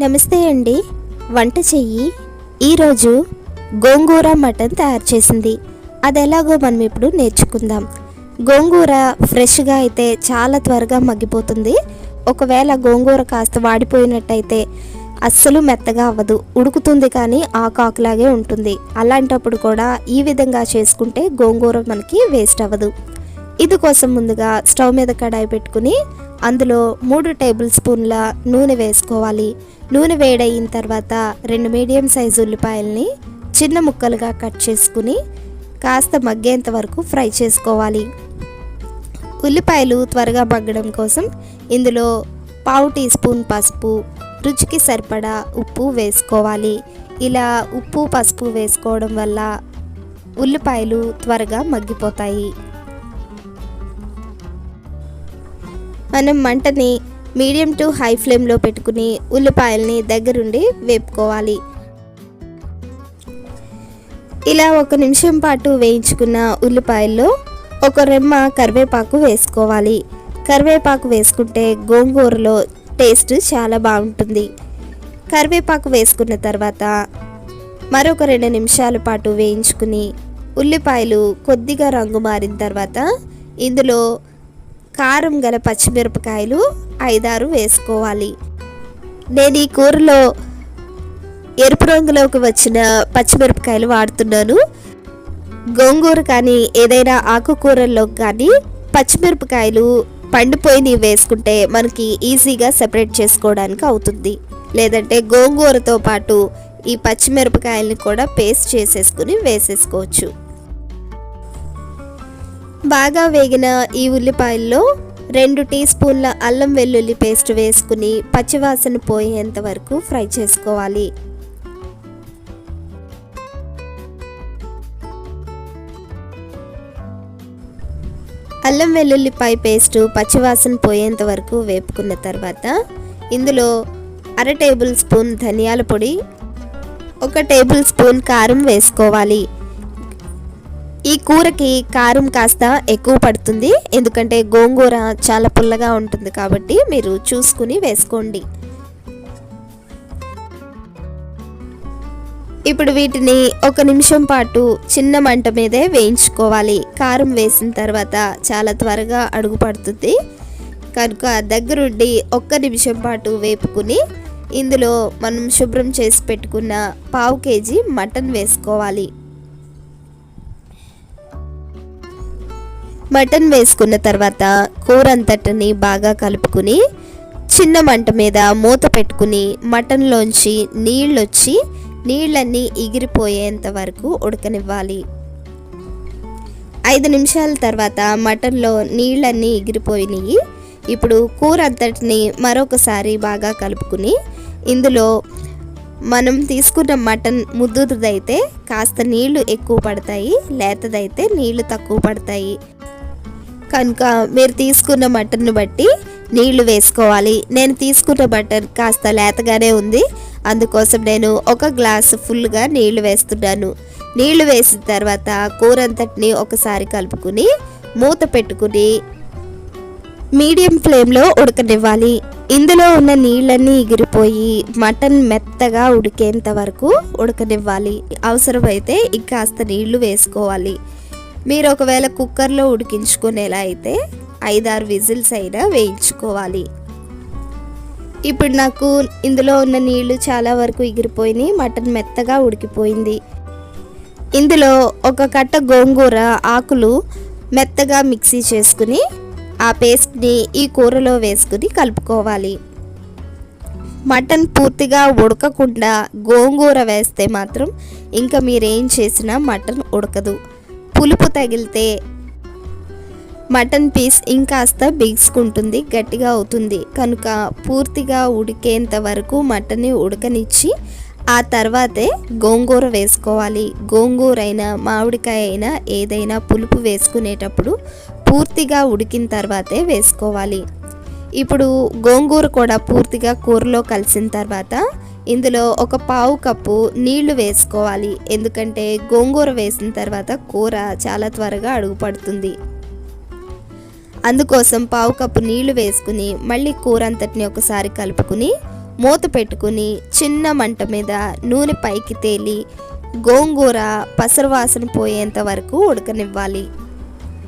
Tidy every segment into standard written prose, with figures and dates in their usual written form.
నమస్తే అండి. వంట చెయ్యి ఈరోజు గోంగూర మటన్ తయారు చేసింది. అది ఎలాగో మనం ఇప్పుడు నేర్చుకుందాం. గోంగూర ఫ్రెష్గా అయితే చాలా త్వరగా మగ్గిపోతుంది. ఒకవేళ గోంగూర కాస్త వాడిపోయినట్టయితే అస్సలు మెత్తగా అవ్వదు, ఉడుకుతుంది కానీ ఆకులాగే ఉంటుంది. అలాంటప్పుడు కూడా ఈ విధంగా చేసుకుంటే గోంగూర మనకి వేస్ట్ అవ్వదు. ఇందుకోసం ముందుగా స్టవ్ మీద కడాయి పెట్టుకుని అందులో 3 టేబుల్ స్పూన్ల నూనె వేసుకోవాలి. నూనె వేడయిన తర్వాత 2 మీడియం సైజు ఉల్లిపాయల్ని చిన్న ముక్కలుగా కట్ చేసుకుని కాస్త మగ్గేంత వరకు ఫ్రై చేసుకోవాలి. ఉల్లిపాయలు త్వరగా మగ్గడం కోసం ఇందులో 1/2 టీ స్పూన్ పసుపు, రుచికి సరిపడా ఉప్పు వేసుకోవాలి. ఇలా ఉప్పు పసుపు వేసుకోవడం వల్ల ఉల్లిపాయలు త్వరగా మగ్గిపోతాయి. మనం మంటని మీడియం టు హై ఫ్లేమ్లో పెట్టుకుని ఉల్లిపాయల్ని దగ్గరుండి వేపుకోవాలి. ఇలా 1 నిమిషం పాటు వేయించుకున్న ఉల్లిపాయల్లో ఒక రెమ్మ కరివేపాకు వేసుకోవాలి. కరివేపాకు వేసుకుంటే గోంగూరలో టేస్ట్ చాలా బాగుంటుంది. కరివేపాకు వేసుకున్న తర్వాత మరొక 2 నిమిషాల పాటు వేయించుకుని ఉల్లిపాయలు కొద్దిగా రంగు మారిన తర్వాత ఇందులో కారం గల పచ్చిమిరపకాయలు 5-6 వేసుకోవాలి. నేను ఈ కూరలో ఎరుపు రంగులోకి వచ్చిన పచ్చిమిరపకాయలు వాడుతున్నాను. గోంగూర కానీ ఏదైనా ఆకుకూరల్లో కానీ పచ్చిమిరపకాయలు పండిపోయి వేసుకుంటే మనకి ఈజీగా సెపరేట్ చేసుకోవడానికి అవుతుంది. లేదంటే గోంగూరతో పాటు ఈ పచ్చిమిరపకాయల్ని కూడా పేస్ట్ చేసేసుకుని వేసేసుకోవచ్చు. బాగా వేగిన ఈ ఉల్లిపాయల్లో 2 టీ స్పూన్ల అల్లం వెల్లుల్లి పేస్ట్ వేసుకుని పచ్చివాసన పోయేంత వరకు ఫ్రై చేసుకోవాలి. అల్లం వెల్లుల్లిపాయ పేస్ట్ పచ్చివాసన పోయేంత వరకు వేపుకున్న తర్వాత ఇందులో 1/2 టేబుల్ స్పూన్ ధనియాల పొడి, 1 టేబుల్ స్పూన్ కారం వేసుకోవాలి. ఈ కూరకి కారం కాస్త ఎక్కువ పడుతుంది, ఎందుకంటే గోంగూర చాలా పుల్లగా ఉంటుంది కాబట్టి మీరు చూసుకుని వేసుకోండి. ఇప్పుడు వీటిని 1 నిమిషం పాటు చిన్న మంట మీదే వేయించుకోవాలి. కారం వేసిన తర్వాత చాలా త్వరగా అడుగు పడుతుంది కనుక దగ్గరుండి 1 నిమిషం పాటు వేపుకుని ఇందులో మనం శుభ్రం చేసి పెట్టుకున్న 1/2 కేజీ మటన్ వేసుకోవాలి. మటన్ వేసుకున్న తర్వాత కూర అంతటిని బాగా కలుపుకుని చిన్న మంట మీద మూత పెట్టుకుని మటన్లోంచి నీళ్ళొచ్చి నీళ్ళన్నీ ఎగిరిపోయేంత వరకు ఉడకనివ్వాలి. 5 నిమిషాల తర్వాత మటన్లో నీళ్ళన్నీ ఎగిరిపోయినాయి. ఇప్పుడు కూర అంతటిని మరొకసారి బాగా కలుపుకుని ఇందులో మనం తీసుకున్న మటన్ ముద్దుదైతే కాస్త నీళ్లు ఎక్కువ పడతాయి, లేతదైతే నీళ్లు తక్కువ పడతాయి కనుక మీరు తీసుకున్న మటన్ను బట్టి నీళ్లు వేసుకోవాలి. నేను తీసుకున్న మటన్ కాస్త లేతగానే ఉంది, అందుకోసం నేను 1 గ్లాసు ఫుల్గా నీళ్లు వేస్తున్నాను. నీళ్లు వేసిన తర్వాత కూర అంతటిని ఒకసారి కలుపుకుని మూత పెట్టుకుని మీడియం ఫ్లేమ్లో ఉడకనివ్వాలి. ఇందులో ఉన్న నీళ్ళన్నీ ఎగిరిపోయి మటన్ మెత్తగా ఉడికేంత వరకు ఉడకనివ్వాలి. అవసరమైతే ఇంకాస్త నీళ్లు వేసుకోవాలి. మీరు ఒకవేళ కుక్కర్లో ఉడికించుకునేలా అయితే 5-6 విజిల్స్ అయినా వేయించుకోవాలి. ఇప్పుడు నాకు ఇందులో ఉన్న నీళ్లు చాలా వరకు ఎగిరిపోయినాయి, మటన్ మెత్తగా ఉడికిపోయింది. ఇందులో 1 కట్ట గోంగూర ఆకులు మెత్తగా మిక్సీ చేసుకుని ఆ పేస్ట్ని ఈ కూరలో వేసుకుని కలుపుకోవాలి. మటన్ పూర్తిగా ఉడకకుండా గోంగూర వేస్తే మాత్రం ఇంకా మీరేం చేసినా మటన్ ఉడకదు. పులుపు తగిలితే మటన్ పీస్ ఇంకాస్త బిగుసుకుంటుంది, గట్టిగా అవుతుంది కనుక పూర్తిగా ఉడికేంత వరకు మటన్ని ఉడకనిచ్చి ఆ తర్వాతే గోంగూర వేసుకోవాలి. గోంగూర అయినా మామిడికాయ అయినా ఏదైనా పులుపు వేసుకునేటప్పుడు పూర్తిగా ఉడికిన తర్వాతే వేసుకోవాలి. ఇప్పుడు గోంగూర కూడా పూర్తిగా కూరలో కలిసిన తర్వాత ఇందులో 1/4 కప్పు నీళ్లు వేసుకోవాలి. ఎందుకంటే గోంగూర వేసిన తర్వాత కూర చాలా త్వరగా అడుగు పడుతుంది. అందుకోసం 1/4 కప్పు నీళ్లు వేసుకుని మళ్ళీ కూర అంతటిని ఒకసారి కలుపుకుని మూత పెట్టుకుని చిన్న మంట మీద నూనె పైకి తేలి గోంగూర పసరు వాసన పోయేంత వరకు ఉడకనివ్వాలి.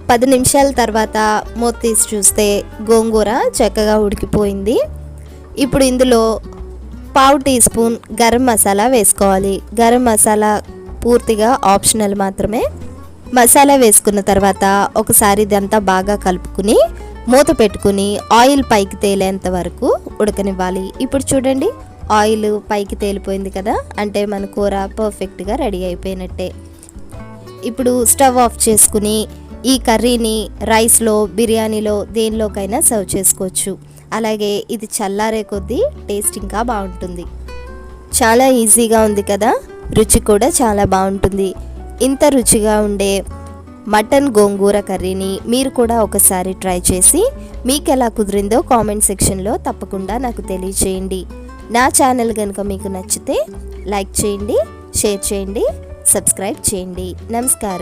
10 నిమిషాల తర్వాత మూత తీసి చూస్తే గోంగూర చక్కగా ఉడికిపోయింది. ఇప్పుడు ఇందులో 1/2 టీ స్పూన్ గరం మసాలా వేసుకోవాలి. గరం మసాలా పూర్తిగా ఆప్షనల్ మాత్రమే. మసాలా వేసుకున్న తర్వాత ఒకసారి ఇదంతా బాగా కలుపుకుని మూత పెట్టుకుని ఆయిల్ పైకి తేలేంత వరకు ఉడకనివ్వాలి. ఇప్పుడు చూడండి, ఆయిల్ పైకి తేలిపోయింది కదా, అంటే మన కూర పర్ఫెక్ట్గా రెడీ అయిపోయినట్టే. ఇప్పుడు స్టవ్ ఆఫ్ చేసుకుని ఈ కర్రీని రైస్లో, బిర్యానీలో దేనిలోకైనా సర్వ్ చేసుకోవచ్చు. అలాగే ఇది చల్లారే కొద్దీ టేస్ట్ ఇంకా బాగుంటుంది. చాలా ఈజీగా ఉంది కదా, రుచి కూడా చాలా బాగుంటుంది. ఇంత రుచిగా ఉండే మటన్ గోంగూర కర్రీని మీరు కూడా ఒకసారి ట్రై చేసి మీకు ఎలా కుదిరిందో కామెంట్ సెక్షన్లో తప్పకుండా నాకు తెలియచేయండి. నా ఛానల్ కనుక మీకు నచ్చితే లైక్ చేయండి, షేర్ చేయండి, సబ్స్క్రైబ్ చేయండి. నమస్కారం.